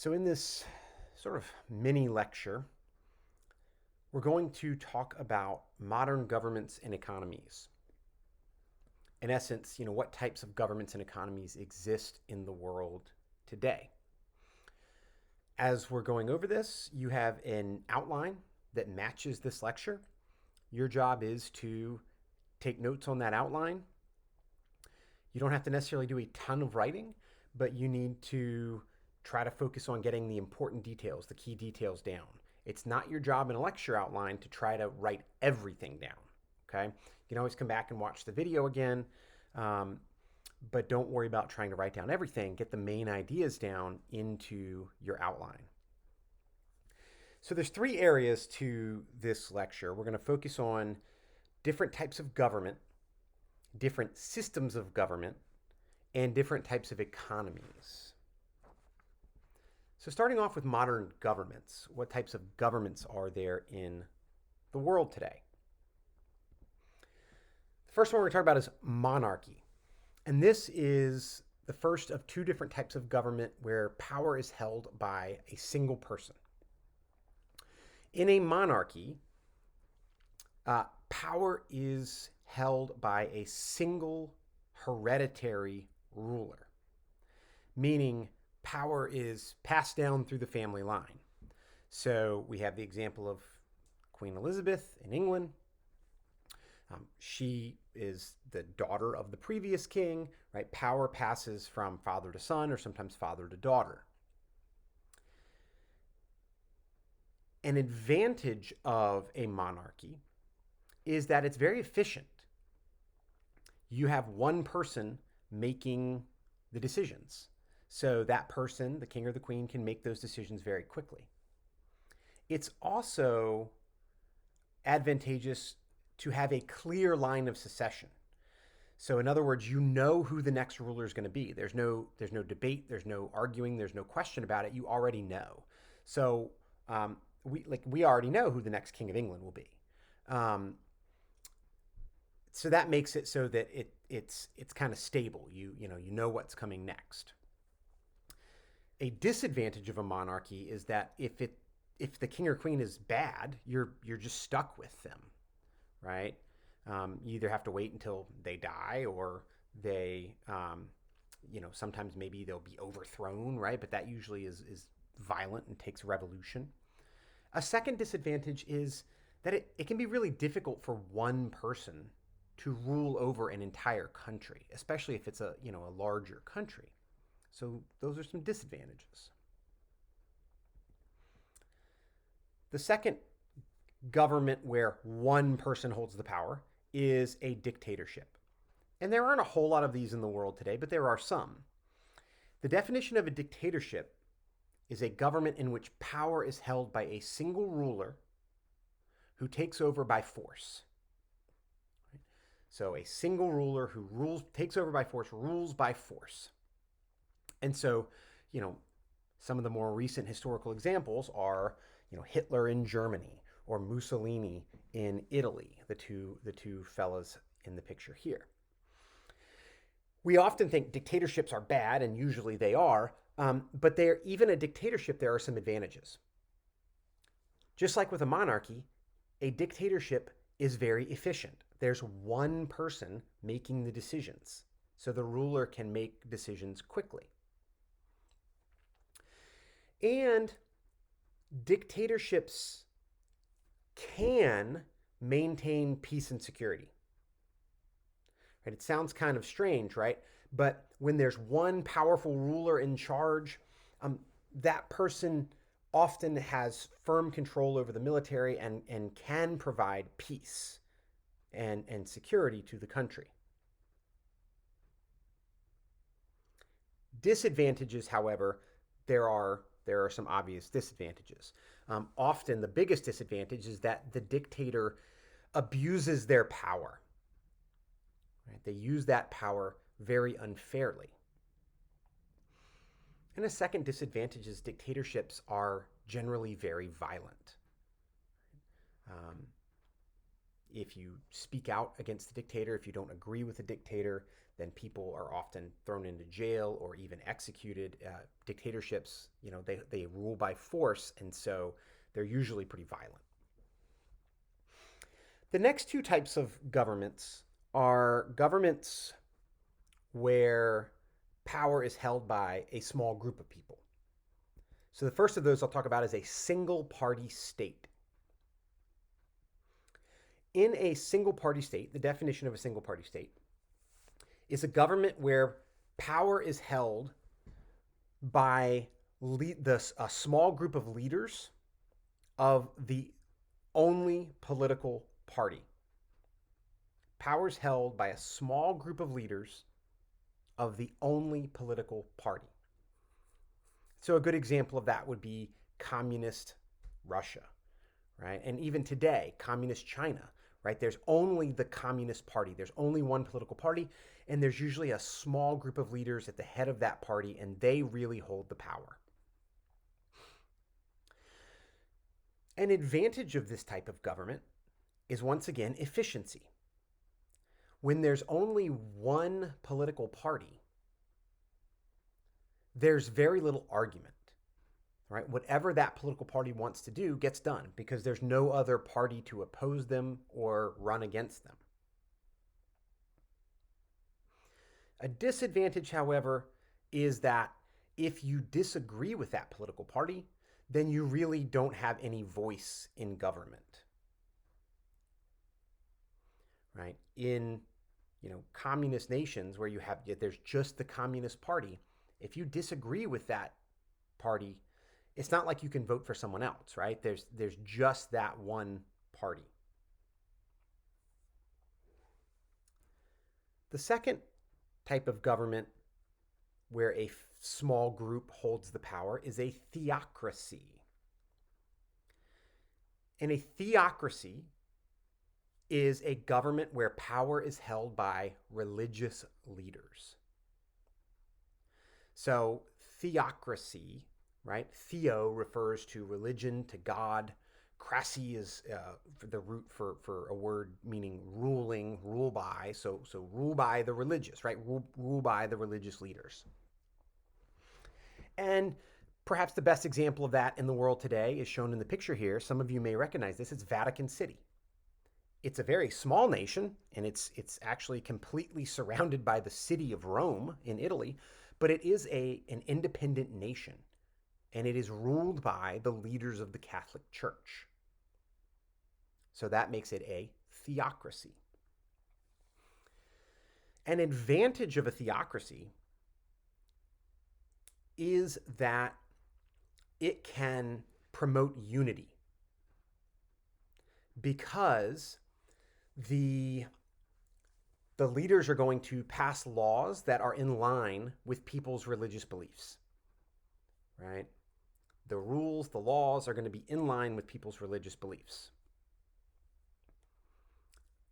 So in this sort of mini lecture, we're going to talk about modern governments and economies. In essence, what types of governments and economies exist in the world today. As we're going over this, you have an outline that matches this lecture. Your job is to take notes on that outline. You don't have to necessarily do a ton of writing, but you need to try to focus on getting the important details, the key details down. It's not your job in a lecture outline to try to write everything down, okay? You can always come back and watch the video again, but don't worry about trying to write down everything. Get the main ideas down into your outline. So there's three areas to this lecture. We're going to focus on different types of government, different systems of government, and different types of economies. So starting off with modern governments, what types of governments are there in the world today? The first one we're going to talk about is monarchy. And this is the first of two different types of government where power is held by a single person. In a monarchy, power is held by a single hereditary ruler, meaning power is passed down through the family line. So we have the example of Queen Elizabeth in England. She is the daughter of the previous king, right? Power passes from father to son or sometimes father to daughter. An advantage of a monarchy is that it's very efficient. You have one person making the decisions. So that person, the king or the queen, can make those decisions very quickly. It's also advantageous to have a clear line of succession. So in other words, you know who the next ruler is going to be. There's no debate, there's no arguing, there's no question about it. You already know. So we already know who the next king of England will be. So that makes it so that it's kind of stable. You know what's coming next. A disadvantage of a monarchy is that if the king or queen is bad, you're just stuck with them, right? You either have to wait until they die or they, sometimes maybe they'll be overthrown, right? But that usually is violent and takes revolution. A second disadvantage is that it can be really difficult for one person to rule over an entire country, especially if it's a larger country. So those are some disadvantages. The second government where one person holds the power is a dictatorship. And there aren't a whole lot of these in the world today, but there are some. The definition of a dictatorship is a government in which power is held by a single ruler who takes over by force. So a single ruler who takes over by force, rules by force. And so, some of the more recent historical examples are, Hitler in Germany or Mussolini in Italy, the two fellas in the picture here. We often think dictatorships are bad, and usually they are, but even a dictatorship, there are some advantages. Just like with a monarchy, a dictatorship is very efficient. There's one person making the decisions, so the ruler can make decisions quickly. And dictatorships can maintain peace and security. Right? It sounds kind of strange, right? But when there's one powerful ruler in charge, that person often has firm control over the military and can provide peace and security to the country. Disadvantages, however, there are some obvious disadvantages. Often the biggest disadvantage is that the dictator abuses their power. Right? They use that power very unfairly. And a second disadvantage is dictatorships are generally very violent. If you speak out against the dictator, if you don't agree with the dictator, then people are often thrown into jail or even executed. Dictatorships, they rule by force, and so they're usually pretty violent. The next two types of governments are governments where power is held by a small group of people. So the first of those I'll talk about is a single party state. In a single party state, the definition of a single party state is a government where power is held by a small group of leaders of the only political party. Power is held by a small group of leaders of the only political party. So a good example of that would be communist Russia, right? And even today, communist China, right? There's only the Communist Party. There's only one political party, and there's usually a small group of leaders at the head of that party, and they really hold the power. An advantage of this type of government is, once again, efficiency. When there's only one political party, there's very little argument, right? Whatever that political party wants to do gets done because there's no other party to oppose them or run against them. A disadvantage, however, is that if you disagree with that political party, then you really don't have any voice in government, right? In communist nations where there's just the Communist Party, if you disagree with that party, it's not like you can vote for someone else, right? There's just that one party. The second type of government where a small group holds the power is a theocracy. And a theocracy is a government where power is held by religious leaders. So theocracy, right? Theo refers to religion, to God. Cracy is the root for a word meaning ruling, rule by. So rule by the religious, right? Rule by the religious leaders. And perhaps the best example of that in the world today is shown in the picture here. Some of you may recognize this. It's Vatican City. It's a very small nation, and it's actually completely surrounded by the city of Rome in Italy, but it is an independent nation, and it is ruled by the leaders of the Catholic Church. So that makes it a theocracy. An advantage of a theocracy is that it can promote unity because the leaders are going to pass laws that are in line with people's religious beliefs, right? The rules, the laws are going to be in line with people's religious beliefs.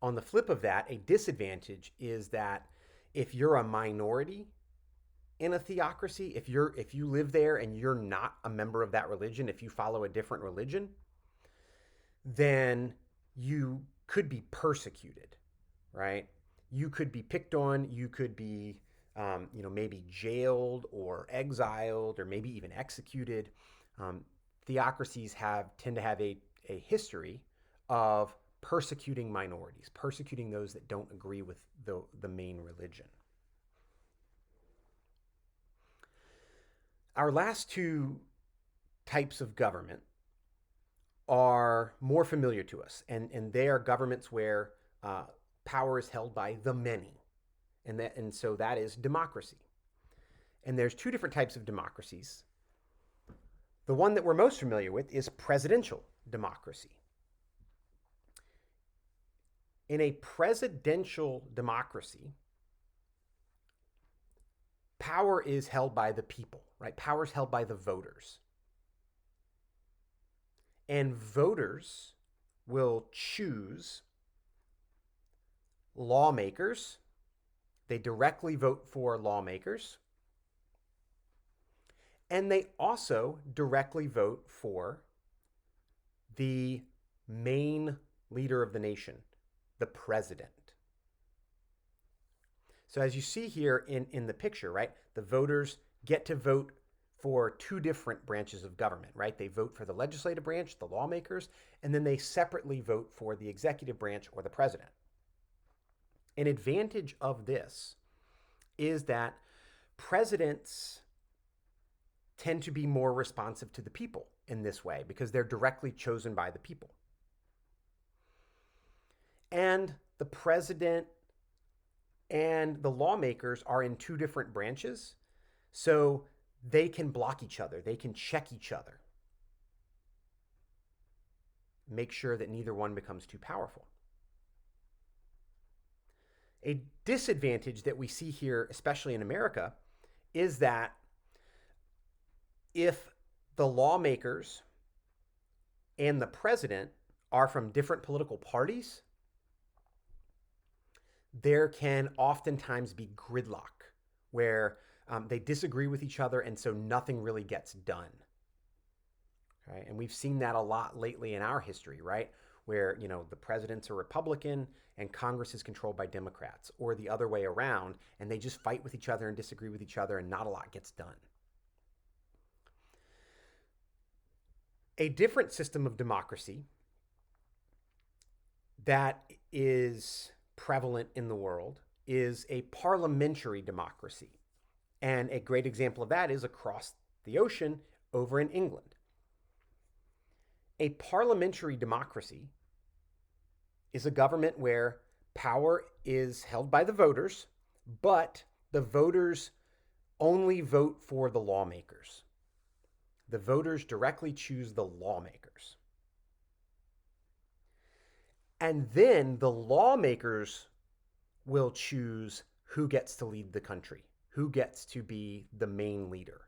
On the flip of that, a disadvantage is that if you're a minority in a theocracy, if you live there and you're not a member of that religion, if you follow a different religion, then you could be persecuted, right? You could be picked on, you could be maybe jailed or exiled or maybe even executed. Theocracies tend to have a history of persecuting minorities, persecuting those that don't agree with the main religion. Our last two types of government are more familiar to us, and they are governments where power is held by the many, and so that is democracy. And there's two different types of democracies. The one that we're most familiar with is presidential democracy. In a presidential democracy, power is held by the people, right? Power is held by the voters. And voters will choose lawmakers. They directly vote for lawmakers. And they also directly vote for the main leader of the nation, the president. So as you see here in the picture, right, the voters get to vote for two different branches of government, right? They vote for the legislative branch, the lawmakers, and then they separately vote for the executive branch or the president. An advantage of this is that presidents tend to be more responsive to the people in this way because they're directly chosen by the people. And the president and the lawmakers are in two different branches, so they can block each other. They can check each other. Make sure that neither one becomes too powerful. A disadvantage that we see here, especially in America, is that if the lawmakers and the president are from different political parties, there can oftentimes be gridlock where they disagree with each other, and so nothing really gets done. Okay? And we've seen that a lot lately in our history, right? Where, the presidents are Republican and Congress is controlled by Democrats, or the other way around, and they just fight with each other and disagree with each other, and not a lot gets done. A different system of democracy that is prevalent in the world is a parliamentary democracy. And a great example of that is across the ocean over in England. A parliamentary democracy is a government where power is held by the voters, but the voters only vote for the lawmakers. The voters directly choose the lawmakers. And then the lawmakers will choose who gets to lead the country, who gets to be the main leader.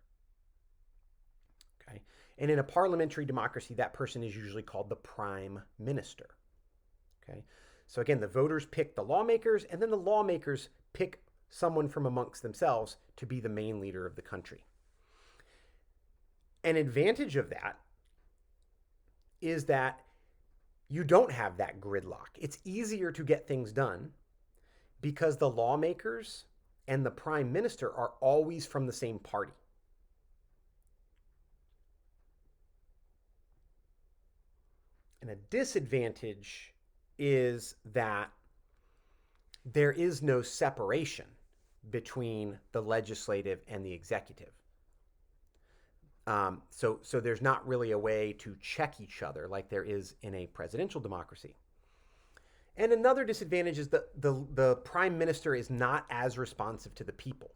Okay? And in a parliamentary democracy, that person is usually called the prime minister. Okay? So again, the voters pick the lawmakers, and then the lawmakers pick someone from amongst themselves to be the main leader of the country. An advantage of that is that you don't have that gridlock. It's easier to get things done because the lawmakers and the prime minister are always from the same party. And a disadvantage is that there is no separation between the legislative and the executive. So there's not really a way to check each other like there is in a presidential democracy. And another disadvantage is that the prime minister is not as responsive to the people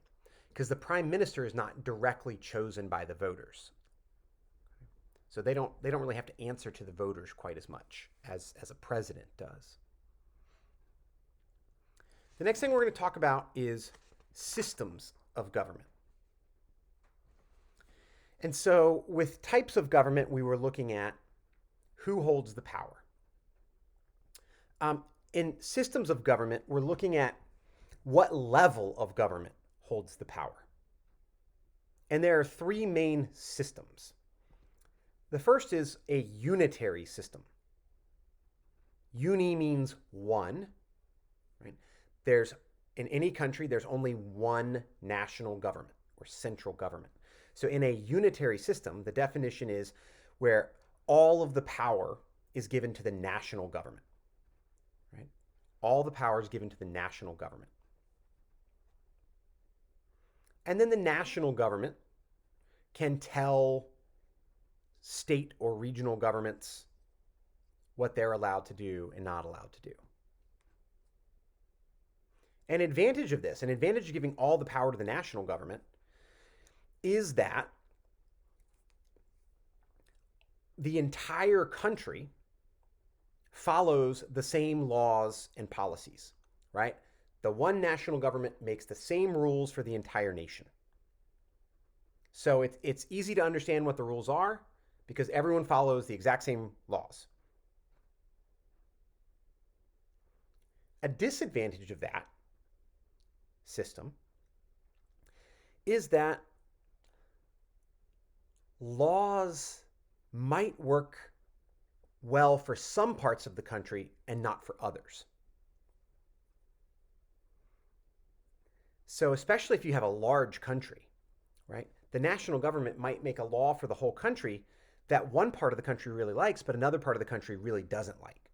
because the prime minister is not directly chosen by the voters. So they don't really have to answer to the voters quite as much as a president does. The next thing we're going to talk about is systems of government. And so with types of government, we were looking at who holds the power. In systems of government, we're looking at what level of government holds the power. And there are three main systems. The first is a unitary system. Uni means one, right? In any country, there's only one national government or central government. So in a unitary system, the definition is where all of the power is given to the national government, right? All the power is given to the national government. And then the national government can tell state or regional governments what they're allowed to do and not allowed to do. An advantage of this, an advantage of giving all the power to the national government, is that the entire country follows the same laws and policies, right? The one national government makes the same rules for the entire nation. So it's easy to understand what the rules are because everyone follows the exact same laws. A disadvantage of that system is that laws might work well for some parts of the country and not for others. So especially if you have a large country, right? The national government might make a law for the whole country that one part of the country really likes, but another part of the country really doesn't like.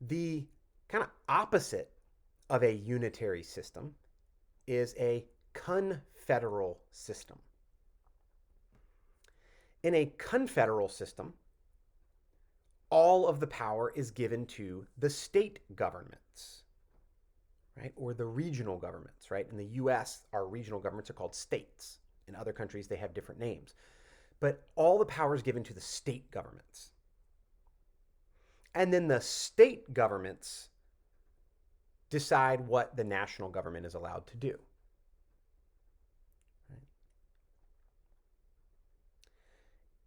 The kind of opposite of a unitary system is a confederal system. In a confederal system, all of the power is given to the state governments, right? Or the regional governments, right? In the US, our regional governments are called states. In other countries, they have different names. But all the power is given to the state governments. And then the state governments decide what the national government is allowed to do. Right?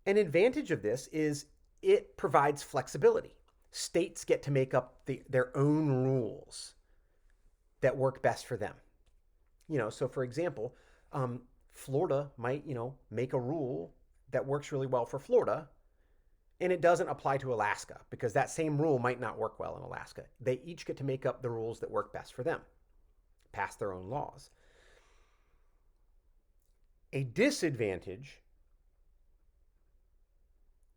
An advantage of this is it provides flexibility. States get to make up their own rules that work best for them. So for example, Florida might, make a rule that works really well for Florida, and it doesn't apply to Alaska because that same rule might not work well in Alaska. They each get to make up the rules that work best for them, pass their own laws. A disadvantage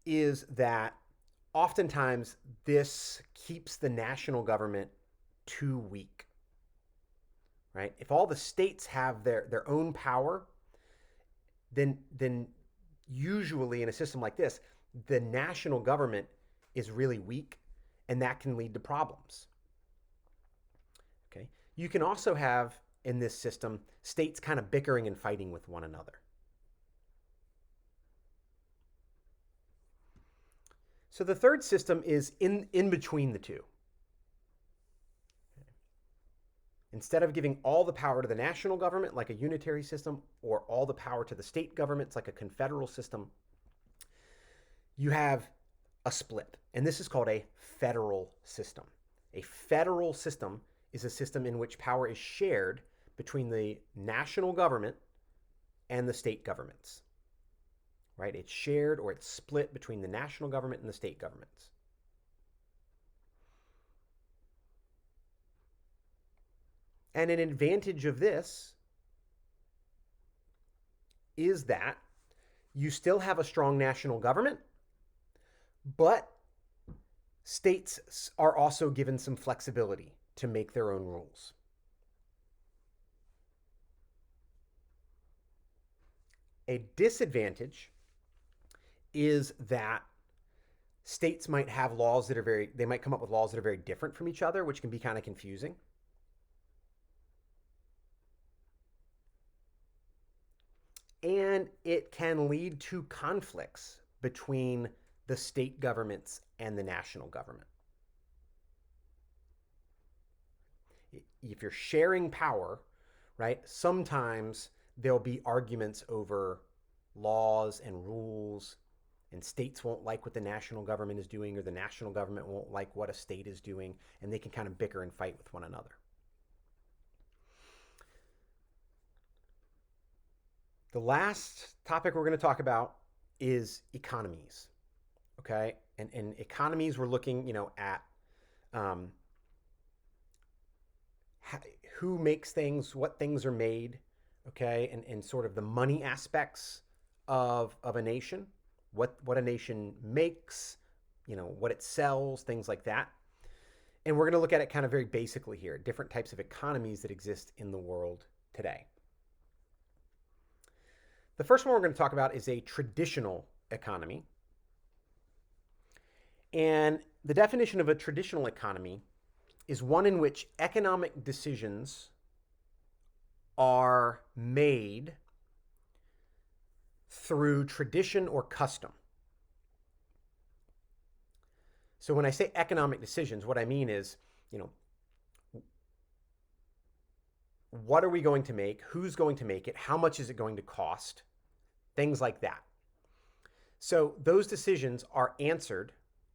is that oftentimes this keeps the national government too weak, right? If all the states have their own power, then usually in a system like this, the national government is really weak, and that can lead to problems. Okay. You can also have in this system states kind of bickering and fighting with one another. So the third system is in between the two. Instead of giving all the power to the national government like a unitary system or all the power to the state governments like a confederal system, you have a split. And this is called a federal system. A federal system is a system in which power is shared between the national government and the state governments. Right? It's shared or it's split between the national government and the state governments. And an advantage of this is that you still have a strong national government, but states are also given some flexibility to make their own rules. A disadvantage is that states might have laws that are they might come up with laws that are very different from each other, which can be kind of confusing. And it can lead to conflicts between the state governments and the national government. If you're sharing power, right, sometimes there'll be arguments over laws and rules, and states won't like what the national government is doing, or the national government won't like what a state is doing, and they can kind of bicker and fight with one another. The last topic we're going to talk about is economies. Okay, and economies, we're looking, at who makes things, what things are made, okay, and sort of the money aspects of a nation, what a nation makes, what it sells, things like that. And we're going to look at it kind of very basically here, different types of economies that exist in the world today. The first one we're going to talk about is a traditional economy. And the definition of a traditional economy is one in which economic decisions are made through tradition or custom. So when I say economic decisions, what I mean is, what are we going to make? Who's going to make it? How much is it going to cost? Things like that. So those decisions are answered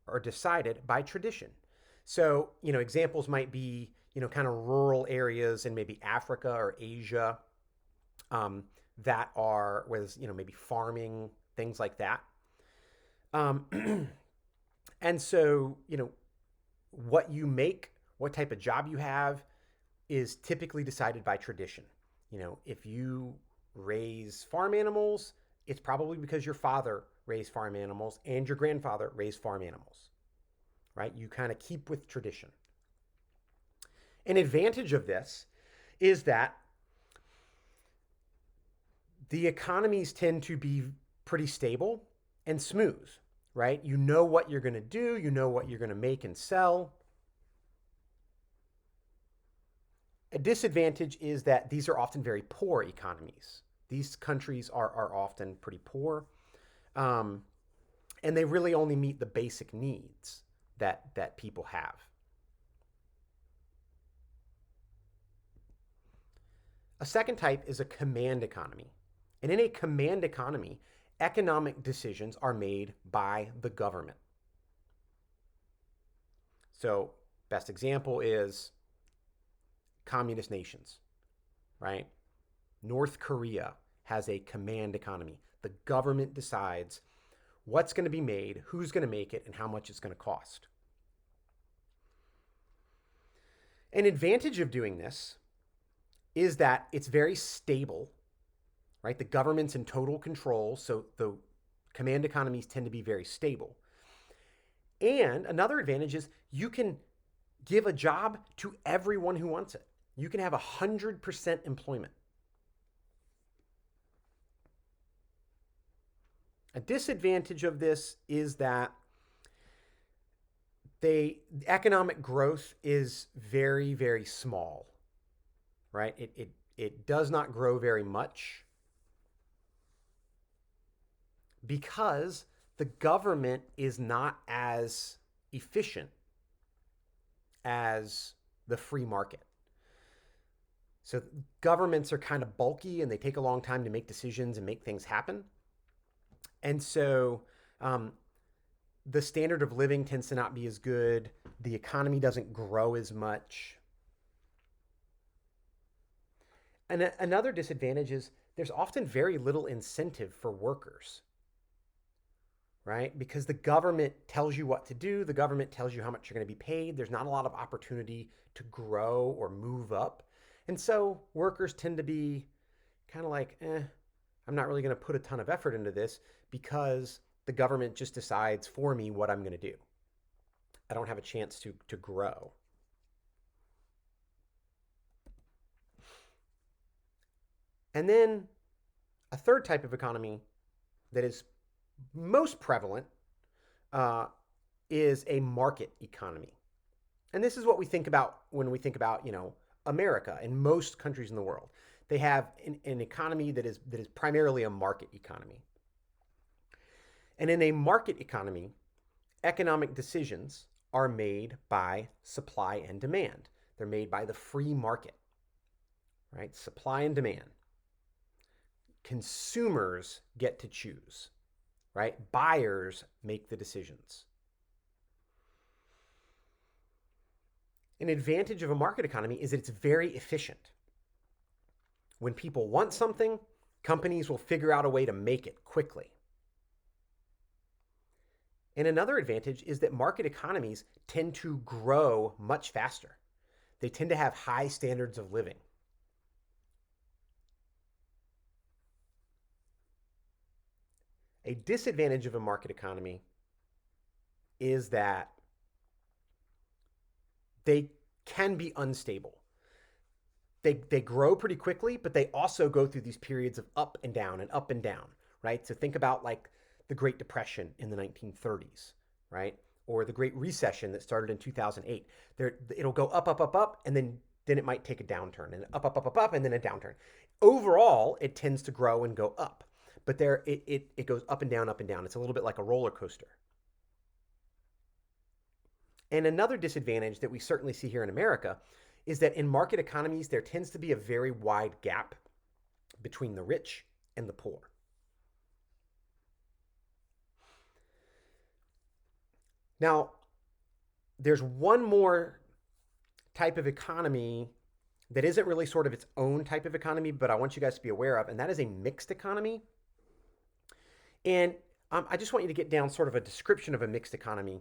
or decided by tradition. So, examples might be, kind of rural areas in maybe Africa or Asia that are, where there's, maybe farming, things like that. And so, what you make, what type of job you have is typically decided by tradition. If you raise farm animals, it's probably because your father raised farm animals and your grandfather raised farm animals, right? You kind of keep with tradition. An advantage of this is that the economies tend to be pretty stable and smooth, right? You know what you're going to do, you know what you're going to make and sell. A disadvantage is that these are often very poor economies. These countries are often pretty poor, and they really only meet the basic needs that people have. A second type is a command economy. And in a command economy, economic decisions are made by the government. So, best example is communist nations, right? North Korea has a command economy. The government decides what's going to be made, who's going to make it, and how much it's going to cost. An advantage of doing this is that it's very stable, right? The government's in total control, so the command economies tend to be very stable. And another advantage is you can give a job to everyone who wants it. You can have 100% employment. A disadvantage of this is that the economic growth is very, very small, right? It does not grow very much because the government is not as efficient as the free market. So governments are kind of bulky and they take a long time to make decisions and make things happen. And so the standard of living tends to not be as good. The economy doesn't grow as much. And another disadvantage is there's often very little incentive for workers, right? Because the government tells you what to do. The government tells you how much you're going to be paid. There's not a lot of opportunity to grow or move up. And so workers tend to be kind of like, I'm not really going to put a ton of effort into this because the government just decides for me what I'm going to do. I don't have a chance to grow. And then a third type of economy that is most prevalent is a market economy. And this is what we think about when we think about, America and most countries in the world. They have an economy that is primarily a market economy. And in a market economy, economic decisions are made by supply and demand. They're made by the free market, right? Supply and demand. Consumers get to choose, right? Buyers make the decisions. An advantage of a market economy is that it's very efficient. When people want something, companies will figure out a way to make it quickly. And another advantage is that market economies tend to grow much faster. They tend to have high standards of living. A disadvantage of a market economy is that they can be unstable. They grow pretty quickly, but they also go through these periods of up and down, right? So think about like the Great Depression in the 1930s, right? Or the Great Recession that started in 2008. It'll go up, and then it might take a downturn, and up, and then a downturn. Overall, it tends to grow and go up, but it goes up and down. It's a little bit like a roller coaster. And another disadvantage that we certainly see here in America is that in market economies, there tends to be a very wide gap between the rich and the poor. Now, there's one more type of economy that isn't really sort of its own type of economy, but I want you guys to be aware of, and that is a mixed economy. And I just want you to get down sort of a description of a mixed economy.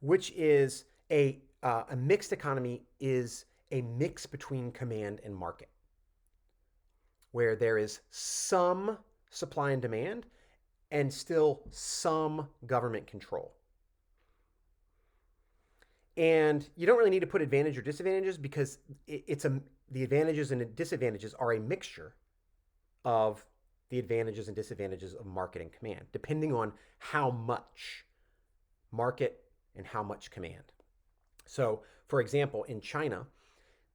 which is a mixed economy is a mix between command and market, where there is some supply and demand and still some government control. And you don't really need to put advantage or disadvantages because the advantages and disadvantages are a mixture of the advantages and disadvantages of market and command, depending on how much market and how much command. So, for example, in China,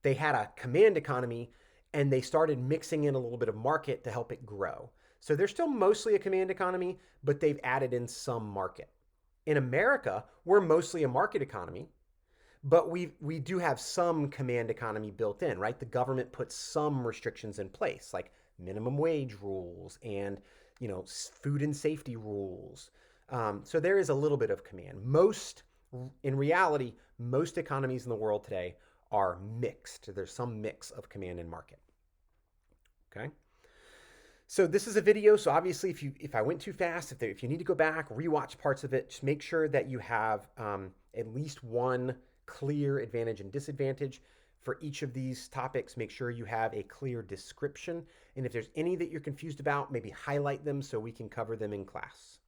they had a command economy and they started mixing in a little bit of market to help it grow. So they're still mostly a command economy, but they've added in some market. In America, we're mostly a market economy, but we do have some command economy built in, right? The government puts some restrictions in place, like minimum wage rules and food and safety rules. So there is a little bit of command. In reality, most economies in the world today are mixed. There's some mix of command and market. Okay. So this is a video. So obviously, if I went too fast, if you need to go back, rewatch parts of it, just make sure that you have at least one clear advantage and disadvantage for each of these topics. Make sure you have a clear description. And if there's any that you're confused about, maybe highlight them so we can cover them in class.